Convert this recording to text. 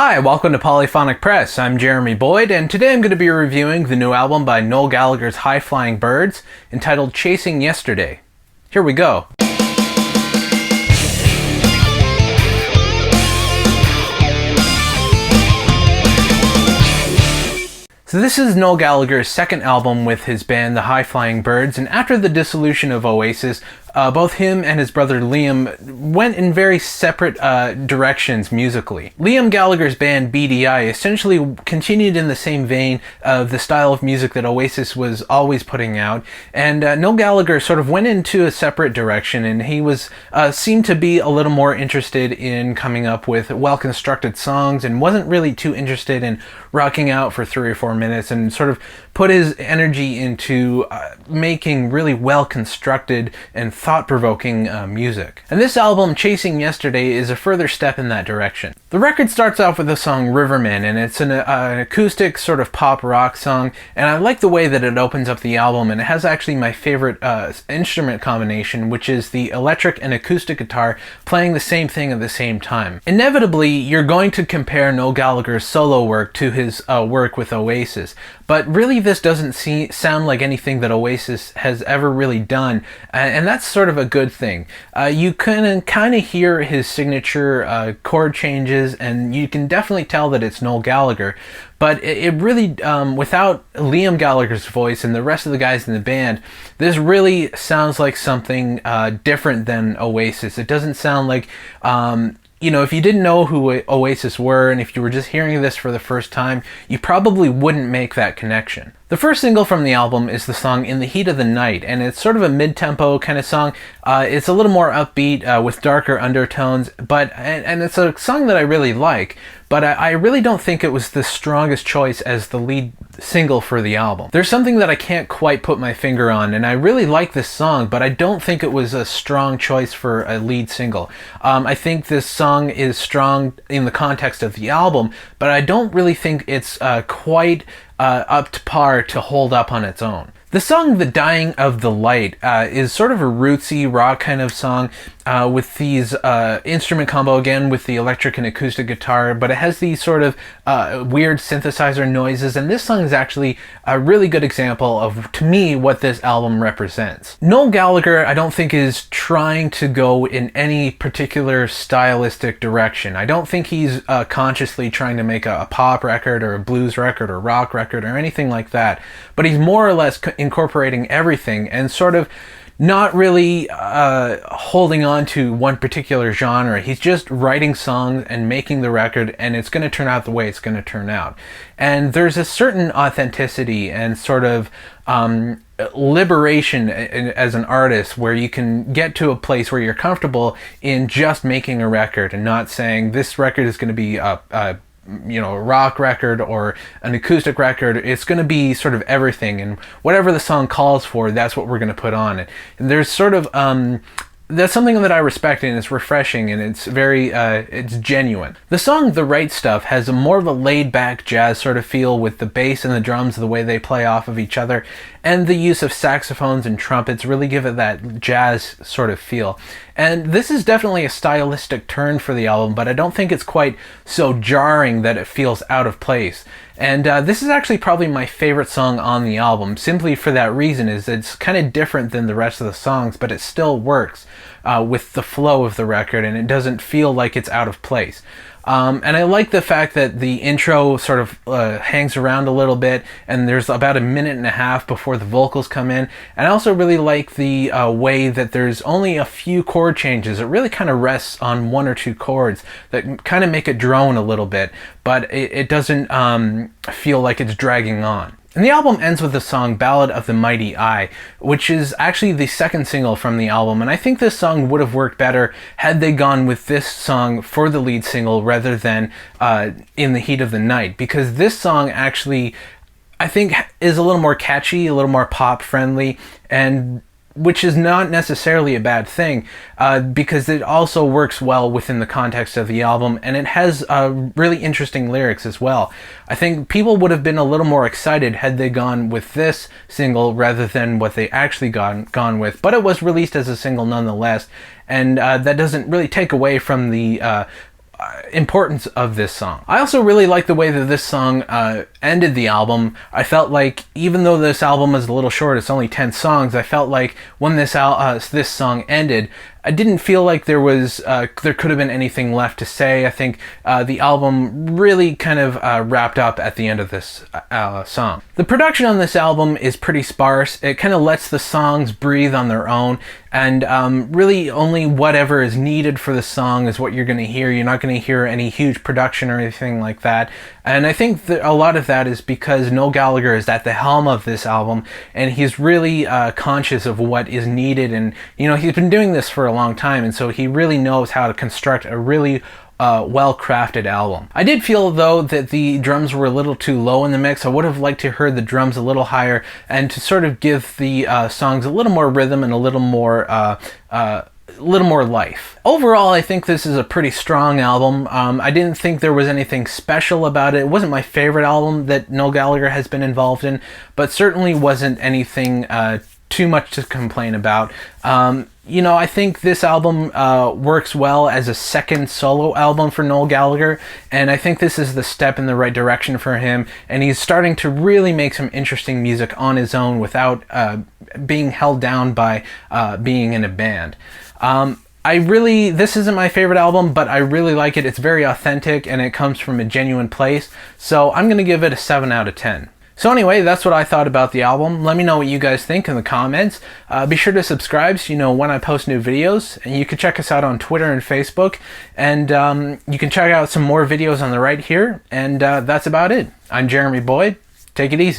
Hi, welcome to Polyphonic Press. I'm Jeremy Boyd, and today I'm going to be reviewing the new album by Noel Gallagher's High Flying Birds, entitled Chasing Yesterday. Here we go. So this is Noel Gallagher's second album with his band, the High Flying Birds, and after the dissolution of Oasis, both him and his brother Liam went in very separate directions musically. Liam Gallagher's band, Beady Eye, essentially continued in the same vein of the style of music that Oasis was always putting out, and Noel Gallagher sort of went into a separate direction, and he was seemed to be a little more interested in coming up with well-constructed songs and wasn't really too interested in rocking out for 3 or 4 minutes, and sort of put his energy into making really well-constructed and thought-provoking music. And this album, Chasing Yesterday, is a further step in that direction. The record starts off with the song Riverman, and it's an acoustic sort of pop rock song, and I like the way that it opens up the album, and it has actually my favorite instrument combination, which is the electric and acoustic guitar playing the same thing at the same time. Inevitably, you're going to compare Noel Gallagher's solo work to his work with Oasis, but really this doesn't sound like anything that Oasis has ever really done, and that's sort of a good thing. You can kind of hear his signature chord changes, and you can definitely tell that it's Noel Gallagher, but it really, without Liam Gallagher's voice and the rest of the guys in the band, this really sounds like something different than Oasis. It doesn't sound like, if you didn't know who Oasis were, and if you were just hearing this for the first time, you probably wouldn't make that connection. The first single from the album is the song In the Heat of the Night, and it's sort of a mid-tempo kind of song. It's a little more upbeat with darker undertones, and it's a song that I really like, but I really don't think it was the strongest choice as the lead single for the album. There's something that I can't quite put my finger on, and I really like this song, but I don't think it was a strong choice for a lead single. I think this song is strong in the context of the album, but I don't really think it's quite up to par to hold up on its own. The song The Dying of the Light is sort of a rootsy rock kind of song with these instrument combo again with the electric and acoustic guitar, but it has these sort of weird synthesizer noises, and this song is actually a really good example of, to me, what this album represents. Noel Gallagher, I don't think, is trying to go in any particular stylistic direction. I don't think he's consciously trying to make a pop record or a blues record or rock record or anything like that, but he's more or less incorporating everything and sort of not really holding on to one particular genre. He's just writing songs and making the record, and it's going to turn out the way it's going to turn out. And there's a certain authenticity and sort of liberation as an artist where you can get to a place where you're comfortable in just making a record and not saying this record is going to be a rock record or an acoustic record. It's going to be sort of everything, and whatever the song calls for, that's what we're going to put on it. And there's sort of that's something that I respect, and it's refreshing, and it's very it's genuine. The song The Right Stuff has a more of a laid-back jazz sort of feel with the bass and the drums, the way they play off of each other, and the use of saxophones and trumpets really give it that jazz sort of feel. And this is definitely a stylistic turn for the album, but I don't think it's quite so jarring that it feels out of place. And this is actually probably my favorite song on the album, simply for that reason, is it's kind of different than the rest of the songs, but it still works with the flow of the record, and it doesn't feel like it's out of place. And I like the fact that the intro sort of hangs around a little bit, and there's about a minute and a half before the vocals come in. And I also really like the way that there's only a few chord changes. It really kind of rests on 1 or 2 chords that kind of make it drone a little bit, but it doesn't feel like it's dragging on. And the album ends with the song Ballad of the Beady Eye, which is actually the second single from the album, and I think this song would have worked better had they gone with this song for the lead single rather than In the Heat of the Night, because this song actually, I think, is a little more catchy, a little more pop friendly, and which is not necessarily a bad thing, because it also works well within the context of the album, and it has really interesting lyrics as well. I think people would have been a little more excited had they gone with this single rather than what they actually gone with, but it was released as a single nonetheless, and that doesn't really take away from the importance of this song. I also really like the way that this song ended the album. I felt like even though this album is a little short, it's only 10 songs, I felt like when this song ended, I didn't feel like there could have been anything left to say. I think the album really kind of wrapped up at the end of this song. The production on this album is pretty sparse. It kind of lets the songs breathe on their own, and really only whatever is needed for the song is what you're going to hear. You're not going to hear any huge production or anything like that. And I think that a lot of that is because Noel Gallagher is at the helm of this album, and he's really conscious of what is needed. And, you know, he's been doing this for a long time, and so he really knows how to construct a really well-crafted album. I did feel, though, that the drums were a little too low in the mix. I would have liked to hear the drums a little higher, and to sort of give the songs a little more rhythm and a little more life. Overall, I think this is a pretty strong album. I didn't think there was anything special about it. It wasn't my favorite album that Noel Gallagher has been involved in, but certainly wasn't anything too much to complain about. You know, I think this album works well as a second solo album for Noel Gallagher, and I think this is the step in the right direction for him, and he's starting to really make some interesting music on his own without being held down by being in a band. This isn't my favorite album, but I really like it. It's very authentic, and it comes from a genuine place, so I'm going to give it a 7 out of 10. So anyway, that's what I thought about the album. Let me know what you guys think in the comments. Be sure to subscribe so you know when I post new videos. And you can check us out on Twitter and Facebook. And you can check out some more videos on the right here. And that's about it. I'm Jeremy Boyd. Take it easy.